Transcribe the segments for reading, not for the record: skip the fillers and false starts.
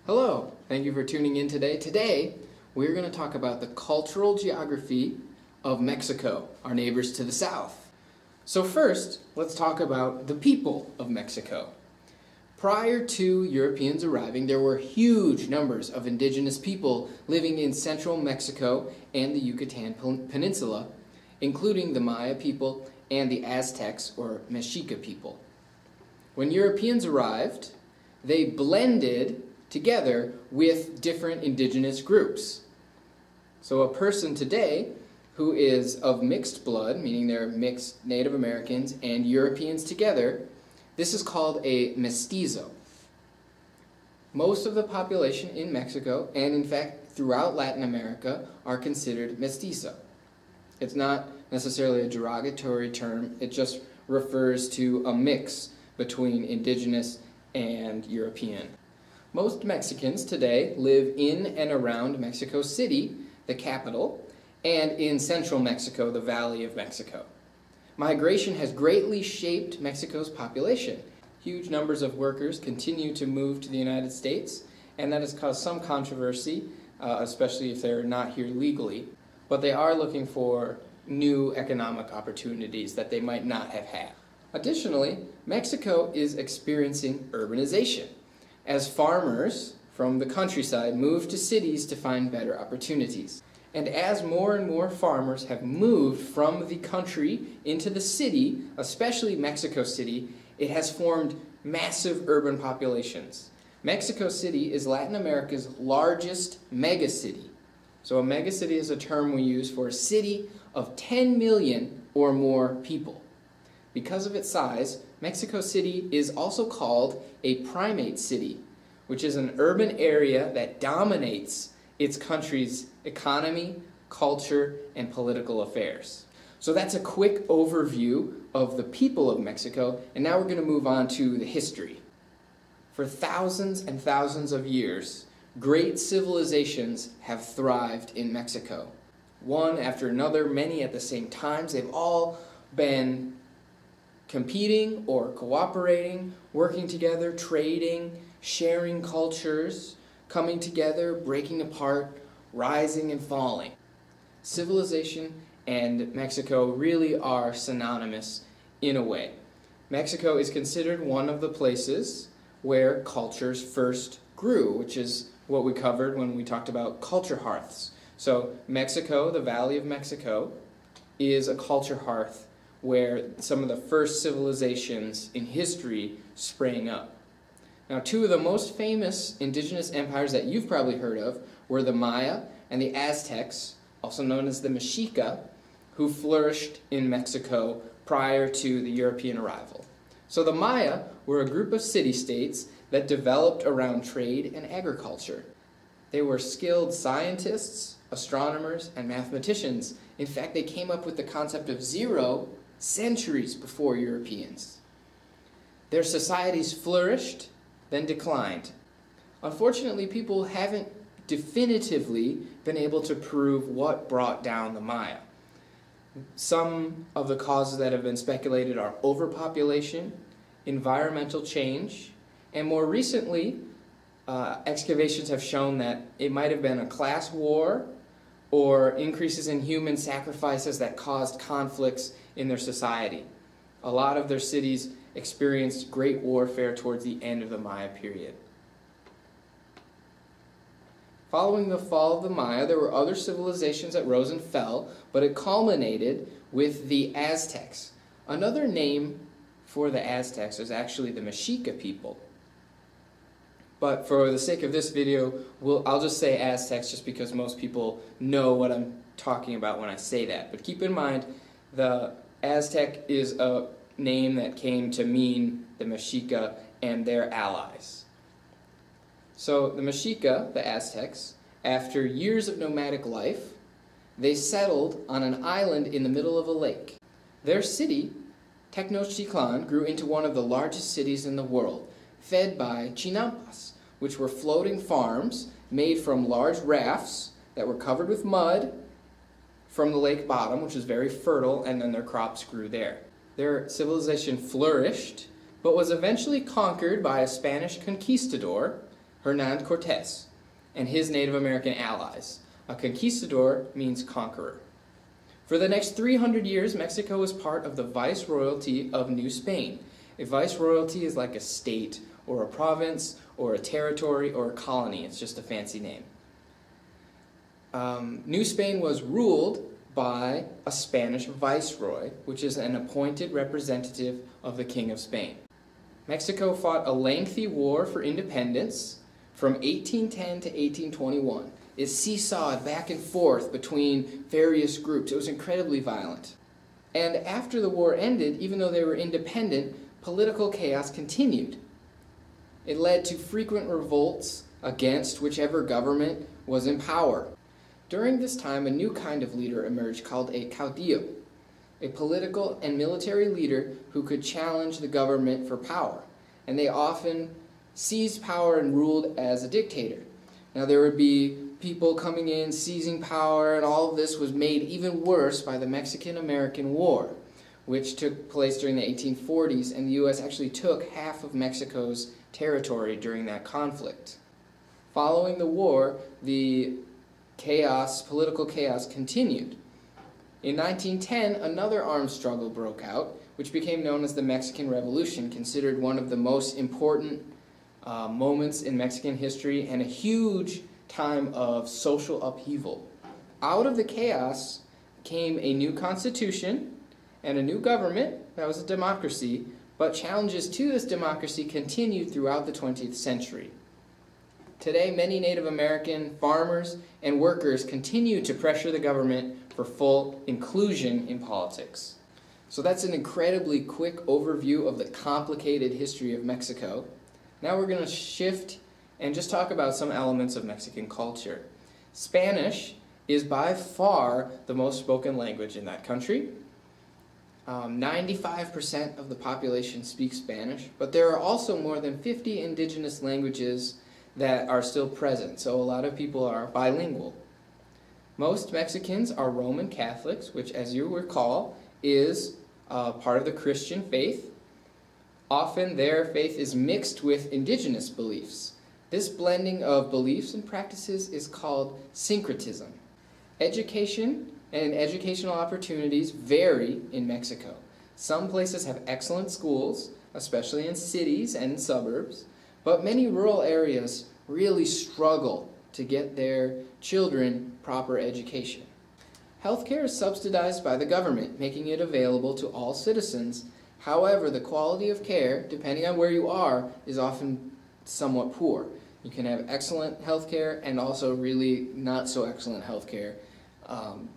Hello, thank you for tuning in today. Today, we're going to talk about the cultural geography of Mexico, our neighbors to the south. So first, let's talk about the people of Mexico. Prior to Europeans arriving, there were huge numbers of indigenous people living in central Mexico and the Yucatan Peninsula, including the Maya people and the Aztecs or Mexica people. When Europeans arrived, they blended together with different indigenous groups. So a person today who is of mixed blood, meaning they're mixed Native Americans and Europeans together, this is called a mestizo. Most of the population in Mexico, and in fact throughout Latin America, are considered mestizo. It's not necessarily a derogatory term, it just refers to a mix between indigenous and European. Most Mexicans today live in and around Mexico City, the capital, and in central Mexico, the Valley of Mexico. Migration has greatly shaped Mexico's population. Huge numbers of workers continue to move to the United States, and that has caused some controversy, especially if they're not here legally. But they are looking for new economic opportunities that they might not have had. Additionally, Mexico is experiencing urbanization, as farmers from the countryside move to cities to find better opportunities. And as more and more farmers have moved from the country into the city, especially Mexico City, it has formed massive urban populations. Mexico City is Latin America's largest megacity. So a megacity is a term we use for a city of 10 million or more people. Because of its size, Mexico City is also called a primate city, which is an urban area that dominates its country's economy, culture, and political affairs. So that's a quick overview of the people of Mexico, and now we're going to move on to the history. For thousands and thousands of years, great civilizations have thrived in Mexico. One after another, many at the same times. They've all been competing or cooperating, working together, trading, sharing cultures, coming together, breaking apart, rising and falling. Civilization and Mexico really are synonymous in a way. Mexico is considered one of the places where cultures first grew, which is what we covered when we talked about culture hearths. So Mexico, the Valley of Mexico, is a culture hearth where some of the first civilizations in history sprang up. Now, two of the most famous indigenous empires that you've probably heard of were the Maya and the Aztecs, also known as the Mexica, who flourished in Mexico prior to the European arrival. So the Maya were a group of city-states that developed around trade and agriculture. They were skilled scientists, astronomers, and mathematicians. In fact, they came up with the concept of zero centuries before Europeans. Their societies flourished, then declined. Unfortunately, people haven't definitively been able to prove what brought down the Maya. Some of the causes that have been speculated are overpopulation, environmental change, and more recently, excavations have shown that it might have been a class war or increases in human sacrifices that caused conflicts in their society. A lot of their cities experienced great warfare towards the end of the Maya period. Following the fall of the Maya, there were other civilizations that rose and fell, but it culminated with the Aztecs. Another name for the Aztecs is actually the Mexica people. But for the sake of this video, I'll just say Aztecs just because most people know what I'm talking about when I say that. But keep in mind, the Aztec is a name that came to mean the Mexica and their allies. So the Mexica, the Aztecs, after years of nomadic life, they settled on an island in the middle of a lake. Their city, Tenochtitlan, grew into one of the largest cities in the world, fed by Chinampas, which were floating farms made from large rafts that were covered with mud from the lake bottom, which is very fertile, and then their crops grew there. Their civilization flourished, but was eventually conquered by a Spanish conquistador Hernan Cortés, and his Native American allies. A conquistador means conqueror. For the next 300 years, Mexico was part of the Viceroyalty of New Spain. A viceroyalty is like a state, or a province, or a territory, or a colony. It's just a fancy name. New Spain was ruled by a Spanish viceroy, which is an appointed representative of the King of Spain. Mexico fought a lengthy war for independence from 1810 to 1821. It seesawed back and forth between various groups. It was incredibly violent. And after the war ended, even though they were independent, political chaos continued. It led to frequent revolts against whichever government was in power. During this time, a new kind of leader emerged called a Caudillo, a political and military leader who could challenge the government for power. And they often seized power and ruled as a dictator. Now there would be people coming in, seizing power, and all of this was made even worse by the Mexican-American War, which took place during the 1840s, and the U.S. actually took half of Mexico's territory during that conflict. Following the war, the political chaos continued. In 1910, another armed struggle broke out, which became known as the Mexican Revolution, considered one of the most important moments in Mexican history and a huge time of social upheaval. Out of the chaos came a new constitution and a new government that was a democracy, but challenges to this democracy continued throughout the 20th century. Today, many Native American farmers and workers continue to pressure the government for full inclusion in politics. So that's an incredibly quick overview of the complicated history of Mexico. Now we're going to shift and just talk about some elements of Mexican culture. Spanish is by far the most spoken language in that country. 95% of the population speaks Spanish, but there are also more than 50 indigenous languages that are still present, so a lot of people are bilingual. Most Mexicans are Roman Catholics, which, as you recall, is part of the Christian faith. Often their faith is mixed with indigenous beliefs. This blending of beliefs and practices is called syncretism. Education and educational opportunities vary in Mexico. Some places have excellent schools, especially in cities and suburbs, but many rural areas really struggle to get their children proper education. Healthcare is subsidized by the government, making it available to all citizens. However, the quality of care, depending on where you are, is often somewhat poor. You can have excellent healthcare and also really not so excellent healthcare,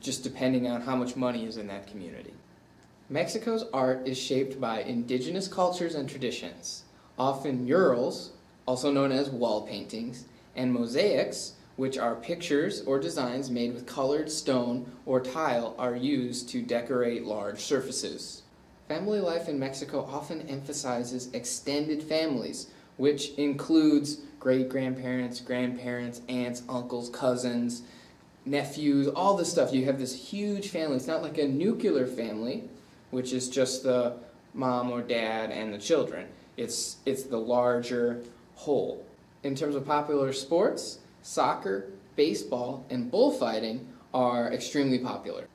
just depending on how much money is in that community. Mexico's art is shaped by indigenous cultures and traditions. Often murals, also known as wall paintings, and mosaics, which are pictures or designs made with colored stone or tile, are used to decorate large surfaces. Family life in Mexico often emphasizes extended families, which includes great-grandparents, grandparents, aunts, uncles, cousins, nephews, all this stuff. You have this huge family. It's not like a nuclear family, which is just the mom or dad and the children. It's the larger whole. In terms of popular sports, soccer, baseball, and bullfighting are extremely popular.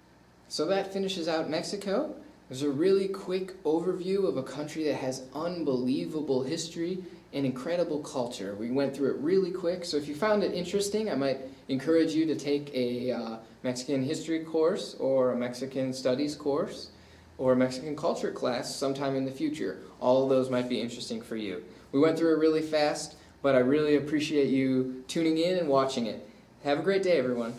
So that finishes out Mexico. There's a really quick overview of a country that has unbelievable history and incredible culture. We went through it really quick, so if you found it interesting, I might encourage you to take a Mexican history course or a Mexican studies course or a Mexican culture class sometime in the future. All of those might be interesting for you. We went through it really fast, but I really appreciate you tuning in and watching it. Have a great day, everyone.